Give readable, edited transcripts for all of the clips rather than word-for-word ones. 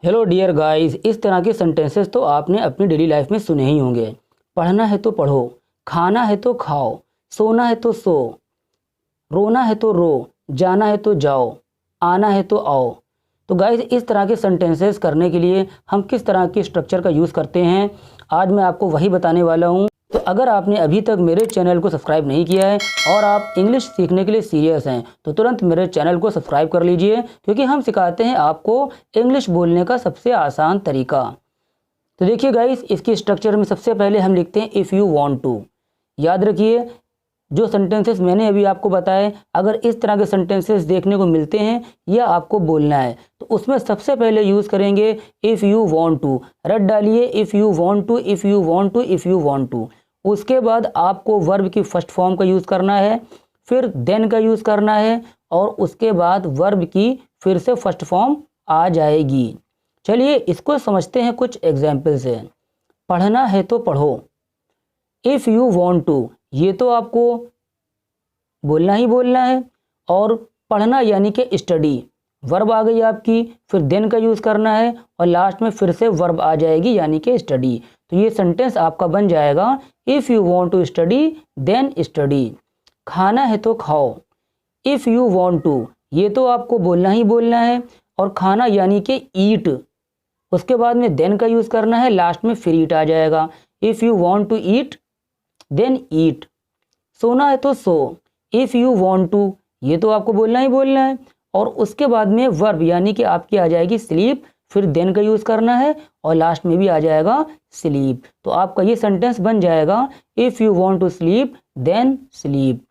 Hello dear guys, इस तरह के सेंटेंसेस तो आपने अपनी डेली लाइफ में सुने ही होंगे। पढ़ना है तो पढ़ो, खाना है तो खाओ, सोना है तो सो, रोना है तो रो, जाना है तो जाओ, आना है तो आओ। तो गाइस, इस तरह के सेंटेंसेस करने के लिए हम किस तरह के स्ट्रक्चर का यूज़ करते हैं, आज मैं आपको वही बताने वाला हूँ। तो अगर आपने अभी तक मेरे चैनल को सब्सक्राइब नहीं किया है और आप इंग्लिश सीखने के लिए सीरियस हैं तो तुरंत मेरे चैनल को सब्सक्राइब कर लीजिए, क्योंकि हम सिखाते हैं आपको इंग्लिश बोलने का सबसे आसान तरीका। तो देखिए गाइस, इसकी स्ट्रक्चर में सबसे पहले हम लिखते हैं इफ़ यू वांट टू। याद रखिए, जो सेंटेंसेस मैंने अभी आपको बताए, अगर इस तरह के सेंटेंसेस देखने को मिलते हैं या आपको बोलना है तो उसमें सबसे पहले यूज़ करेंगे इफ़ यू वांट टू। रट डालिए if you want to, if you want to, if you want to. उसके बाद आपको वर्ब की फर्स्ट फॉर्म का यूज़ करना है, फिर देन का यूज़ करना है और उसके बाद वर्ब की फिर से फर्स्ट फॉर्म आ जाएगी। चलिए इसको समझते हैं कुछ एग्जाम्पल से। पढ़ना है तो पढ़ो, इफ़ यू वांट टू, ये तो आपको बोलना ही बोलना है। और पढ़ना यानी कि स्टडी, वर्ब आ गई आपकी, फिर देन का यूज़ करना है और लास्ट में फिर से वर्ब आ जाएगी यानी कि स्टडी। तो ये सेंटेंस आपका बन जाएगा if you want to study then study. खाना है तो खाओ, इफ़ यू वांट टू, ये तो आपको बोलना ही बोलना है और खाना यानी कि ईट, उसके बाद में देन का यूज़ करना है, लास्ट में फिर ईट आ जाएगा। If you want to eat then eat. सोना है तो सो, इफ़ यू वांट टू, ये तो आपको बोलना ही बोलना है और उसके बाद में वर्ब यानी कि आपकी आ जाएगी स्लीप, फिर देन का यूज़ करना है और लास्ट में भी आ जाएगा स्लीप। तो आपका ये सेंटेंस बन जाएगा if you want to sleep then sleep.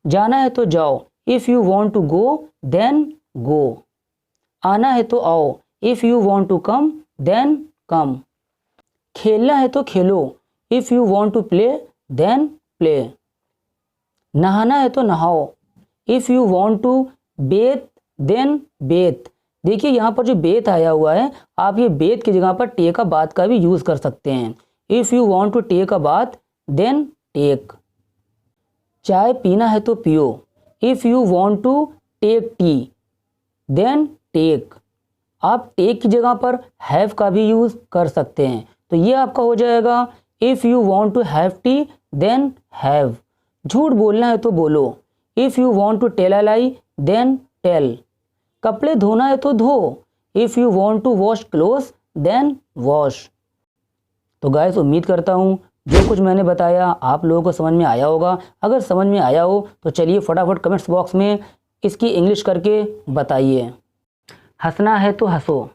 जाना है तो जाओ, if you want to go then go. आना है तो आओ, if you want to come then come. खेलना है तो खेलो, if you want to play then play. नहाना है तो नहाओ, if you want to bathe then bathe. देखिए यहाँ पर जो बेथ आया हुआ है, आप ये बेथ की जगह पर टेक अ बाथ का भी यूज़ कर सकते हैं। If you want to take a bath then take. चाय पीना है तो पियो, if you want to take tea then take. आप टेक की जगह पर हैव का भी यूज़ कर सकते हैं। तो ये आपका हो जाएगा if you want to have tea then have. झूठ बोलना है तो बोलो, if you want to tell a lie then tell. कपड़े धोना है तो धो, if you want to wash clothes then wash. तो गाइस, उम्मीद करता हूँ जो कुछ मैंने बताया आप लोगों को समझ में आया होगा। अगर समझ में आया हो तो चलिए फटाफट कमेंट्स बॉक्स में इसकी इंग्लिश करके बताइए। हंसना है तो हंसो,